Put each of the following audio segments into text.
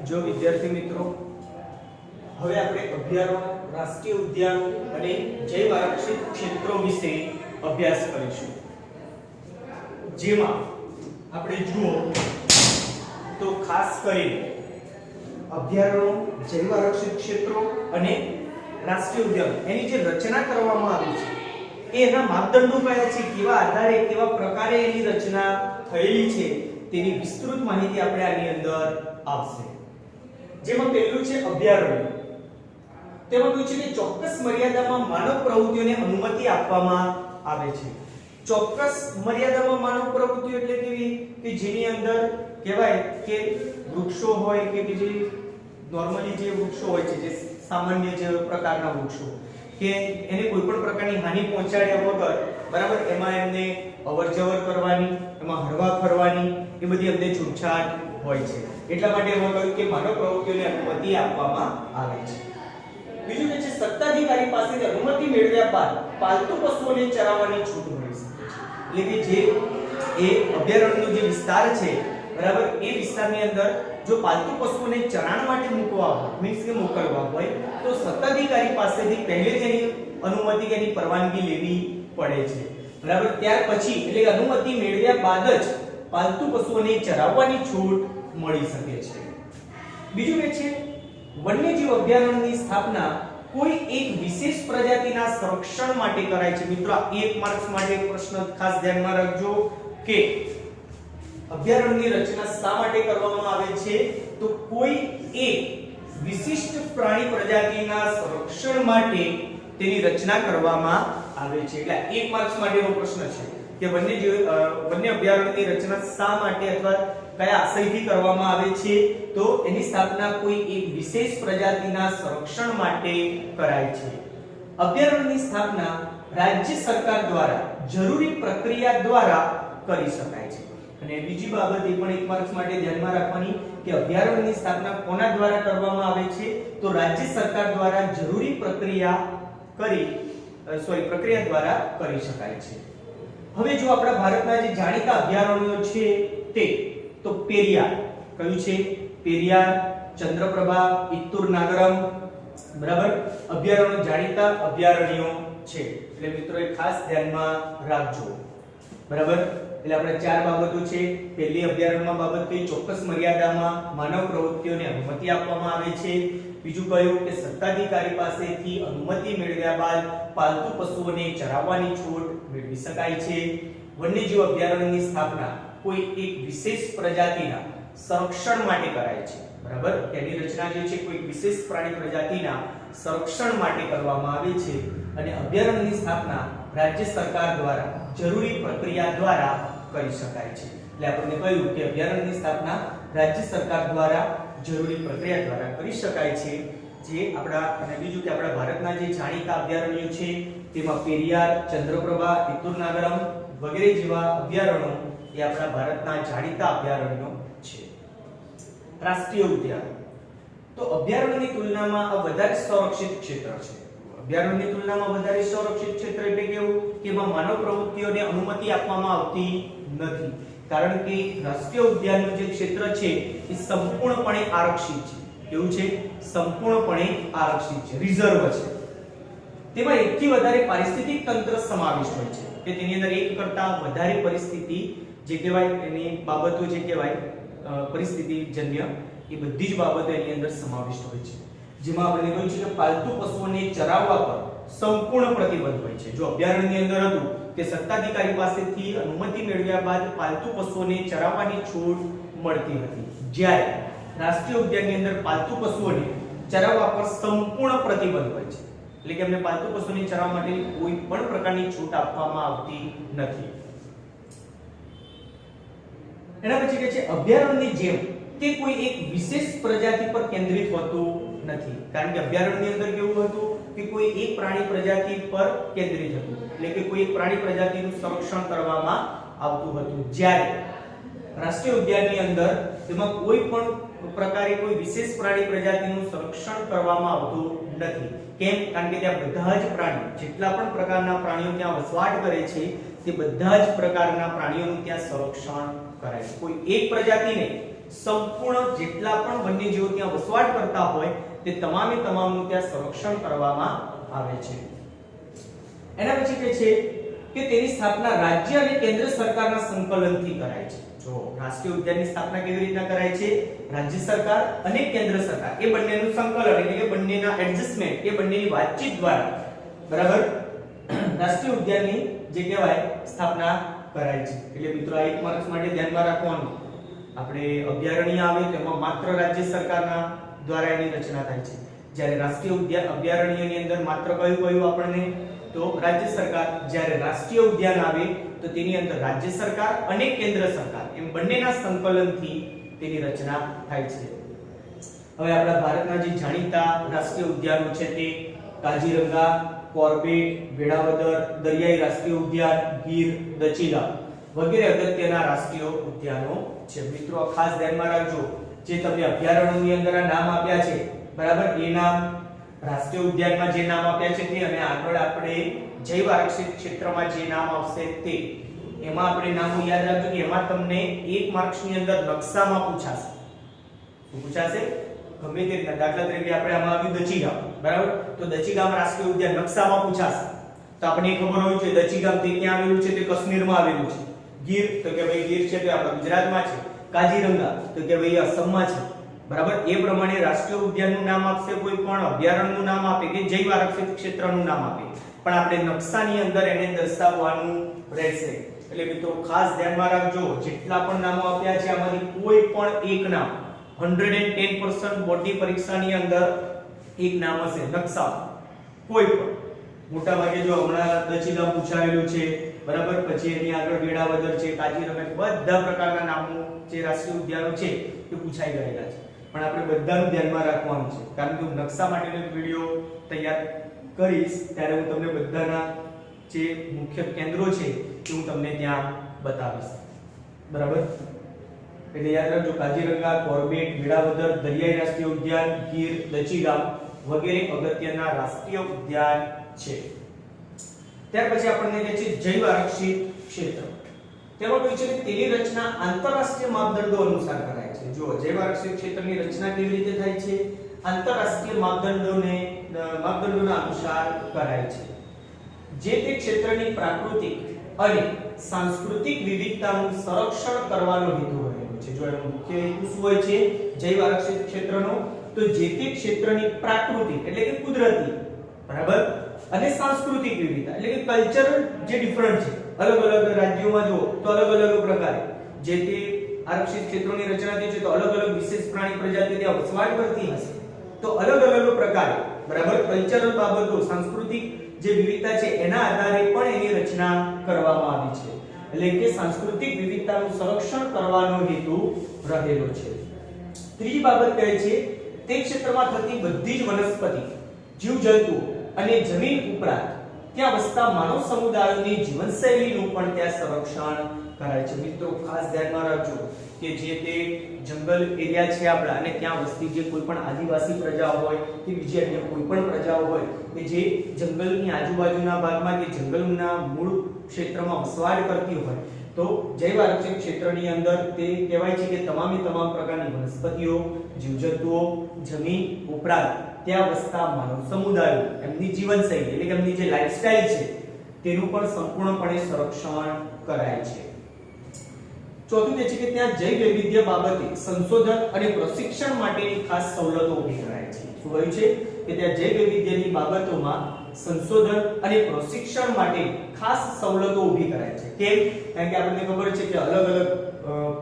જો વિદ્યાર્થી મિત્રો હવે આપણે અભયારણ્ય, રાષ્ટ્રીય ઉદ્યાન અને જૈવ આરક્ષિત ક્ષેત્રો વિશે અભ્યાસ કરીશું, જેમાં આપણે જુઓ તો ખાસ કરીને અભયારણ્યો, જૈવ આરક્ષિત ક્ષેત્રો અને રાષ્ટ્રીય ઉદ્યાન એની જે રચના કરવામાં આવી છે એના માપદંડો કયા છે, કેવા આધારે કેવા પ્રકારે એની રચના થયેલી છે તેની વિસ્તૃત માહિતી આપણે આની અંદર આવશે। જેમાં પહેલું છે અભયારણ્ય। તેમાં કહ્યું છે કે ચોક્કસ મર્યાદામાં માનવ પ્રવૃત્તિઓને અનુમતિ આપવામાં આવે છે। ચોક્કસ મર્યાદામાં માનવ પ્રવૃત્તિઓ એટલે કેવી કે જેની અંદર કહેવાય કે વૃક્ષો હોય કે બીજી નોર્મલી જે વૃક્ષો હોય છે, જે સામાન્ય જે પ્રકારના વૃક્ષો કે એને કોઈ પણ પ્રકારની હાનિ પહોંચાડ્યા વગર બરાબર એમાં એમને અવરજવર કરવાની, એમાં હરવા ફરવાની એ બધી એમને છૂટછાટ હોય છે। એટલા માટે એમાં કહ્યું કે માનવ પ્રવૃત્તિઓને અનુમતિ આપવામાં આવે છે। બીજું કે છે સત્તાધિકારી પાસેથી અનુમતિ મેળવ્યા બાદ પાલતુ પશુઓને ચરાવવાની છૂટ મળી શકે છે। એટલે કે જે એ અભયારણ્યનો જે વિસ્તાર છે બરાબર એ વિસ્તારની અંદર જો પાલતુ પશુઓને ચરાણ માટે મૂકવા હોય, મીન્સ કે મોકલવા હોય તો સત્તાધિકારી પાસેથી પહેલેથી એની અનુમતિ કે એની પરવાનગી લેવી પડે છે બરાબર। ત્યાર પછી એટલે અનુમતિ મેળવ્યા બાદ જ પાલતુ પશુઓને ચરાવવાની છૂટ મળી શકે છે। બીજું કે છે વન્યજીવ અભયારણ્યની સ્થાપના કોઈ એક વિશેષ પ્રજાતિના સંરક્ષણ માટે કરાય છે। મિત્રો આ 1 માર્ક્સ માટે પ્રશ્ન ખાસ ધ્યાનમાં રાખજો કે અભયારણ્યની રચના શા માટે કરવામાં આવે છે તો કોઈ એક વિશિષ્ટ પ્રાણી પ્રજાતિના સંરક્ષણ માટે તેની રચના કરવામાં આવે છે। એટલે 1 માર્ક્સ માટેનો પ્રશ્ન છે કે વન્ય અભયારણ્યની રચના શા માટે અથવા કયા આશયથી કરવામાં આવે છે તો એની સ્થાપના કોઈ એક વિશેષ પ્રજાતિના સંરક્ષણ માટે કરાય છે। અભયારણ્યની સ્થાપના રાજ્ય સરકાર દ્વારા જરૂરી પ્રક્રિયા દ્વારા કરી શકાય છે। અને બીજી બાબત એ પણ 1 માર્ક્સ માટે ધ્યાનમાં રાખવાની કે અભયારણ્યની સ્થાપના કોના દ્વારા કરવામાં આવે છે તો રાજ્ય સરકાર દ્વારા જરૂરી પ્રક્રિયા દ્વારા કરી શકાય છે। હવે જો આપણા ભારતના જે જાણીતા અભયારણ્યો છે તે તો પેરિયાર કયું છે, પેરિયાર, ચંદ્રપ્રભા, ઇત્તુર નાગરમ બરાબર અભયારણ્યો જાણીતા અભયારણ્યો છે। એટલે મિત્રો એ ખાસ ધ્યાનમાં રાખજો બરાબર। એટલે આપણે 4 બાબતો છે। પહેલી અભયારણ્યમાં બાબત કઈ ચોક્કસ મર્યાદામાં માનવ પ્રવૃત્તિઓને અનુમતિ આપવામાં આવે છે। બીજું કહ્યું કે સત્તાધિકારી પાસેથી અનુમતિ મેળવ્યા બાદ પાલતુ પશુઓને ચરાવવાની છૂટ મેળવી શકાય છે। વન્યજીવ અભયારણ્યની સ્થાપના કોઈ એક વિશેષ પ્રજાતિના સંરક્ષણ માટે કરાય છે બરાબર। તેની રચના જે છે કોઈ વિશેષ પ્રાણી પ્રજાતિના સંરક્ષણ માટે કરવામાં આવે છે અને અભયારણ્યની સ્થાપના રાજ્ય સરકાર દ્વારા જરૂરી પ્રક્રિયા દ્વારા કરી શકાય છે। એટલે આપણે કહ્યું કે અભયારણ્યની સ્થાપના રાજ્ય સરકાર દ્વારા જરૂરી પ્રક્રિયા દ્વારા કરી શકાય છે। જે આપણા અને બીજું કે આપણા ભારતના જે જાણીતા અભયારણ્યો છે તેમાં પેરિયાર, ચંદ્રપ્રભા, ઇત્તુર નાગરમ વગેરે જેવા અભયારણ્યો એ આપણા ભારતના જાણીતા અભયારણ્યો છે। રાષ્ટ્રીય ઉદ્યાન તો અભયારણ્યની તુલનામાં આ વધારે સંરક્ષિત ક્ષેત્ર છે। અભયારણ્યની તુલનામાં વધારે સંરક્ષિત ક્ષેત્ર એટલે કેવું કે એમાં માનવ પ્રવૃત્તિઓને અનુમતિ આપવામાં આવતી નથી, કારણ કે રાષ્ટ્રીય ઉદ્યાનનું જે ક્ષેત્ર છે એ સંપૂર્ણપણે આરક્ષિત છે। કેવું છે? સંપૂર્ણપણે આરક્ષિત છે, રિઝર્વ છે। તેમાં એકથી વધારે પારિસ્થિતિક તંત્ર સમાવિષ્ટ હોય છે કે તેની અંદર એક કરતા વધારે પરિસ્થિતિ જે કહેવાય એની બાબતો જે કહેવાય પરિસ્થિતિજન્ય એ બધી જ બાબતો એની અંદર સમાવિષ્ટ હોય છે। જેમાં આપણે કહ્યું છે કે પાલતુ પશુઓને ચરાવવા પર સંપૂર્ણ પ્રતિબંધ હોય છે। જો અભયારણ્યની અંદર હતું કે સત્તાધિકારી પાસેથી અનુમતિ મેળવ્યા બાદ પાલતુ પશુઓને ચરાવવાની છૂટ મળતી હતી, જ્યારે રાષ્ટ્રીય ઉદ્યાનની અંદર પાલતુ પશુઓને ચરાવવા પર સંપૂર્ણ પ્રતિબંધ હોય છે। એટલે કે એમને પાલતુ પશુઓને ચરાવવા માટે કોઈ પણ પ્રકારની છૂટ આપવામાં આવતી નથી। એના પછી કહે છે અભયારણ્યની જેમ તે કોઈ એક વિશેષ પ્રજાતિ પર કેન્દ્રિત હોતું નથી, કારણ કે અભયારણ્યની અંદર કેવું હતું કે કોઈ એક પ્રાણી પ્રજાતિ પર કેન્દ્રિત હતું, એટલે કે કોઈ એક પ્રાણી પ્રજાતિનું સંરક્ષણ કરવામાં આવતું હતું, જ્યારે રાષ્ટ્રીય ઉદ્યાનની અંદર તેમાં કોઈ પણ પ્રકારે કોઈ વિશેષ પ્રાણી પ્રજાતિનું સંરક્ષણ કરવામાં આવતું નથી। કેમ? કારણ કે ત્યાં બધા જ પ્રાણીઓ, જેટલા પણ પ્રકારના પ્રાણીઓ ત્યાં વસવાટ કરે છે તે બધા જ પ્રકારના પ્રાણીઓનું ત્યાં સંરક્ષણ કરાય છે। કોઈ એક પ્રજાતિને સંપૂર્ણ જેટલા પણ વન્યજીવો ત્યાં વસવાટ કરતા હોય તે તમામે તમામનું ત્યાં સંરક્ષણ કરવામાં આવે છે. એના પછી કહે છે કે તેની સ્થાપના રાજ્ય અને કેન્દ્ર સરકારના સંકલનથી કરાય છે. જો રાષ્ટ્રીય ઉદ્યાનની સ્થાપના કેવી રીતના કરાય છે? રાજ્ય સરકાર અને કેન્દ્ર સરકાર એ બંનેનું સંકલન એટલે કે બંનેના એડજસ્ટમેન્ટ એ બંનેની વાતચીત દ્વારા બરાબર રાષ્ટ્રીય ઉદ્યાનની જે કહેવાય સ્થાપના કરાય છે. એટલે મિત્રો આ 1 માર્ક્સ માટે ધ્યાનમાં રાખવાનું. આપણે અભયારણ્ય આવે તો એમાં માત્ર રાજ્ય સરકારના દ્વારા એની રચના થાય છે. જ્યારે રાષ્ટ્રીય ઉદ્યાન અભયારણ્યની અંદર માત્ર કયું આપણને તો રાજ્ય સરકાર. જ્યારે રાષ્ટ્રીય ઉદ્યાન આવે તો તેની અંદર રાજ્ય સરકાર અને કેન્દ્ર સરકાર એમ બંનેના સંકલનથી તેની રચના થાય છે. હવે આપણા ભારતના જે જાણીતા રાષ્ટ્રીય ઉદ્યાનો છે તે કાઝીરંગા, કોર્બેટ, વેળાવદર, દરિયાઈ રાષ્ટ્રીય ઉદ્યાન, ગીર, દચીલા વગેરે અગત્યના રાષ્ટ્રીય ઉદ્યાનો છે. મિત્રો ખાસ ધ્યાનમાં રાખજો જે તમને અભયારણ્યોની અંદર આ નામ આપ્યા છે બરાબર એ નામ રાષ્ટ્રીય ઉદ્યાનમાં જે નામ આપ્યા છે તે અને આગળ આપણે જૈવ આરક્ષિત ક્ષેત્રમાં જે નામ આવશે તે એમાં આપણે નામો યાદ રાખજો કે એમાં તમને 1 માર્ક્સની અંદર નકશામાં પૂછાશે. શું પૂછાશે? ગમે તે દાખલા તરીકે આપણે આમાં આવ્યું દચીગામ બરાબર તો દચીગામ રાષ્ટ્રીય ઉદ્યાન નકશામાં પૂછાશે તો આપણને ખબર હોવી જોઈએ દચીગામ તે ક્યાં આવેલું છે? તે કાશ્મીરમાં આવેલું છે. ગીર તો કે ભાઈ ગીર છે તે આપણા ગુજરાતમાં છે. કાઝીરંગા તો કે ભાઈ અસમમાં છે બરાબર. એ પ્રમાણે રાષ્ટ્રીય ઉદ્યાનનું નામ આપશે કોઈ પણ અભયારણ્યનું નામ આપે કે જૈવ આરક્ષિત ક્ષેત્રનું નામ આપે પણ આપણે નકશાની અંદર એને દર્શાવવાનું રહેશે. એટલે મિત્રો ખાસ ધ્યાનમાં રાખજો જેટલા પણ નામો આપ્યા છે આમાંથી કોઈ પણ એક નામ 110% બોર્ડની પરીક્ષાની અંદર એક નામ હશે નકશા કોઈ પણ. મોટા ભાગે જો હમણાં દચીગામ પૂછાયેલું છે બરાબર પછી એની આગળ વેળાવદર છે, કાઝીરંગા બધા પ્રકારના નામો જે રાષ્ટ્રીય ઉદ્યાનો છે એ પૂછાઈ ગયેલા છે પણ આપણે બધાનું ધ્યાનમાં રાખવાનું છે કારણ કે હું નકશા માટેનો વિડિયો તૈયાર કરીશ ત્યારે હું તમને બધાના જે મુખ્ય કેન્દ્રો છે તે હું તમને ત્યાં બતાવીશ બરાબર. એટલે યાદ રાખજો કાઝીરંગા, કોર્બેટ, વેળાવદર, દરિયાઈ રાષ્ટ્રીય ઉદ્યાન, ગીર, દચીગામ વગેરે અગત્યના રાષ્ટ્રીય ઉદ્યાન છે. ત્યાર પછી આપણને કહે છે જૈવ આરક્ષિત ક્ષેત્ર. તેમાં કહે છે કે તેની રચના આંતરરાષ્ટ્રીય માપદંડો અનુસાર કરાય છે. જો જૈવ આરક્ષિત ક્ષેત્રની રચના કેવી રીતે થાય છે? આંતરરાષ્ટ્રીય માપદંડોના અનુસાર કરાય છે. જે તે ક્ષેત્રની પ્રાકૃતિક અને સાંસ્કૃતિક વિવિધતાનું સંરક્ષણ કરવાનો હેતુ રહેલો છે. જો એનો મુખ્ય હેતુ શું હોય છે જૈવ આરક્ષિત ક્ષેત્રનો? તો જે તે ક્ષેત્રની પ્રાકૃતિક એટલે કે કુદરતી બરાબર અને સાંસ્કૃતિક વિવિધતા એટલે કે કલ્ચરલ જે ડિફરન્ટ છે અલગ અલગ રાજ્યોમાં જો તો અલગ અલગ પ્રકારે જે તે આરક્ષિત ક્ષેત્રોની રચના થઈ છે તો અલગ અલગ વિશેષ પ્રાણી પ્રજાતિ ત્યાં વસવાટ કરતી હશે તો અલગ અલગ પ્રકારે બરાબર કલ્ચરલ બાબતો સાંસ્કૃતિક જે વિવિધતા છે એના આધારે પણ એની રચના કરવામાં આવી છે. એટલે કે સાંસ્કૃતિક વિવિધતાનું સંરક્ષણ કરવાનો હેતુ રહેલો છે. ત્રીજી બાબત કહે છે તે ક્ષેત્રમાં થતી બધી જ વનસ્પતિ, જીવજંતુઓ અને જમીન ઉપરાંત ત્યાં વસતા માનવ સમુદાયોની જીવનશૈલીનું પણ ત્યાં સંરક્ષણ કરાય છે. મિત્રો ખાસ ધ્યાનમાં રાખજો કે જે તે જંગલ એરિયા છે આપણા અને ત્યાં વસતી જે કોઈ પણ આદિવાસી પ્રજાઓ હોય કે બીજી અન્ય કોઈ પણ પ્રજાઓ હોય કે જે જંગલની આજુબાજુના ભાગમાં કે જંગલના મૂળ ક્ષેત્રમાં વસવાટ કરતી હોય તો જૈવ આરક્ષિત ક્ષેત્રની અંદર તે કહેવાય છે કે તમામ પ્રકારની વનસ્પતિઓ, જીવજંતુઓ, જમીન ઉપરાંત ત્યાં વસતા માનવ સમુદાયો એમની જીવનશૈલી એટલે કે એમની જે લાઈફસ્ટાઈલ છે તેનું પણ સંપૂર્ણપણે સંરક્ષણ કરાય છે. ચોથું એ છે કે ત્યાં જૈવ વૈવિધ્ય બાબતે સંશોધન અને પ્રશિક્ષણ માટેની ખાસ સવલતો ઊભી કરાય છે. શું કહ્યું છે કે ત્યાં જૈવ વૈવિધ્યની બાબતોમાં સંશોધન અને પ્રશિક્ષણ માટે ખાસ સવલતો ઊભી કરાય છે. કેમ? કારણ કે આપણને ખબર છે કે અલગ અલગ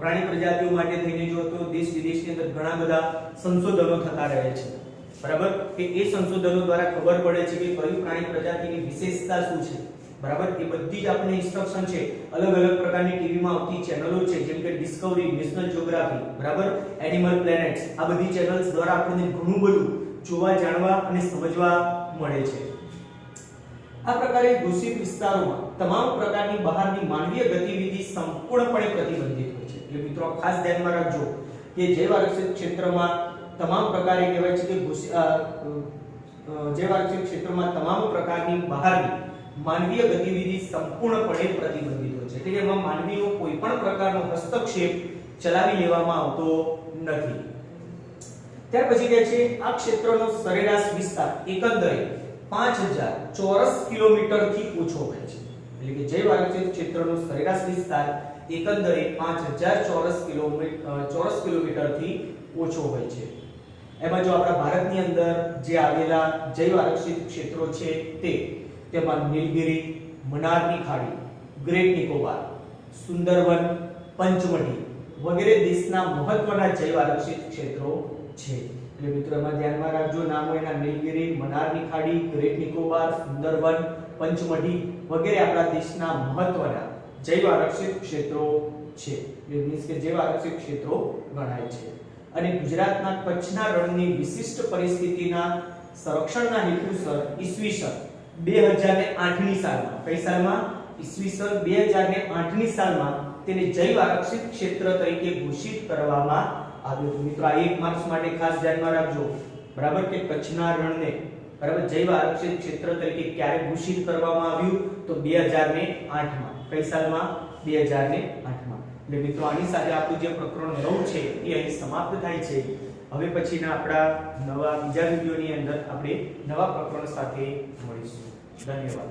પ્રાણી પ્રજાતિઓ માટે થઈને જો તો દેશ વિદેશની અંદર ઘણા બધા સંશોધનો થતા રહે છે બરાબર કે એ સંશોધનો દ્વારા ખબર પડે છે કે કઈ પ્રાણી પ્રજાતિની વિશેષતા શું છે બરાબર. એ બધી જ આપણને ઇન્સ્ટ્રક્શન છે અલગ અલગ પ્રકારની ટીવીમાં આવતી ચેનલો છે જેમ કે ડિસ્કવરી, નેશનલ જ્યોગ્રાફી બરાબર, એનિમલ પ્લેનેટ્સ આ બધી ચેનલ્સ દ્વારા આપણને ઘણું બધું જોવા, જાણવા અને સમજવા મળે છે. આ પ્રકારે દૂષિત વિસ્તારોમાં તમામ પ્રકારની બહારની માનવીય ગતિવિધિ સંપૂર્ણપણે પ્રતિબંધિત હોય છે. એટલે મિત્રો ખાસ ધ્યાનમાં રાખજો કે જૈવ આરક્ષિત ક્ષેત્રમાં તમામ પ્રકારે કહેવાય છે કે જૈવ આરક્ષિત ક્ષેત્રમાં તમામ પ્રકારની બહારની માનવીય ગતિવિધિ સંપૂર્ણપણે પ્રતિબંધિત હોય છે. એટલે કે એમાં માનવીનો કોઈ પણ પ્રકારનો હસ્તક્ષેપ ચલાવી લેવામાં આવતો નથી. ત્યાર પછી કહે છે આ ક્ષેત્રનો સરેરાશ વિસ્તાર એકંદરે 5000 ચોરસ કિલોમીટર થી ઓછો હોય છે. એટલે કે જૈવ આરક્ષિત ક્ષેત્રનો સરેરાશ વિસ્તાર એકંદરે 5000 ચોરસ કિલોમીટર થી ઓછો હોય છે. એમાં જો આપણા ભારતની અંદર જે આવેલા જૈવ આરક્ષિત ક્ષેત્રો છે તેમાં નીલગિરી, મનારની ખાડી, ગ્રેટ નિકોબાર, સુંદરવન, પંચમઢી વગેરે દેશના મહત્વના જૈવ આરક્ષિત ક્ષેત્રો છે. એટલે મિત્રો એમાં ધ્યાનમાં રાખજો નામો એના નીલગિરી, મનારની ખાડી, ગ્રેટ નિકોબાર, સુંદરવન, પંચમઢી વગેરે આપણા દેશના મહત્વના જૈવ આરક્ષિત ક્ષેત્રો છે. એટલે મીન્સ કે જૈવ આરક્ષિત ક્ષેત્રો ગણાય છે. અને ગુજરાતના કચ્છના રણની વિશિષ્ટ પરિસ્થિતિના સંરક્ષણના હેતુસર ઈસવીસન 2008 ની સાલમાં, કઈ સાલમાં? ઈસવીસન 2008 ની સાલમાં તેને જૈવ આરક્ષિત ક્ષેત્ર તરીકે ઘોષિત કરવામાં આવ્યું હતું. મિત્રો આ 1 માર્ક્સ માટે ખાસ ધ્યાનમાં રાખજો, બરાબર, કે કચ્છના રણને બરાબર જૈવ આરક્ષિત ક્ષેત્ર તરીકે ક્યારે ઘોષિત કરવામાં આવ્યું? તો 2008 માં. કઈ સાલમાં? 2008 માં. એટલે મિત્રો આની સાથે આપણું જે પ્રકરણ 9 છે એ અહીં સમાપ્ત થાય છે. હવે પછીના આપણા નવા બીજા વિડિયોની અંદર આપણે નવા પ્રકરણ સાથે મળીશું. ધન્યવાદ.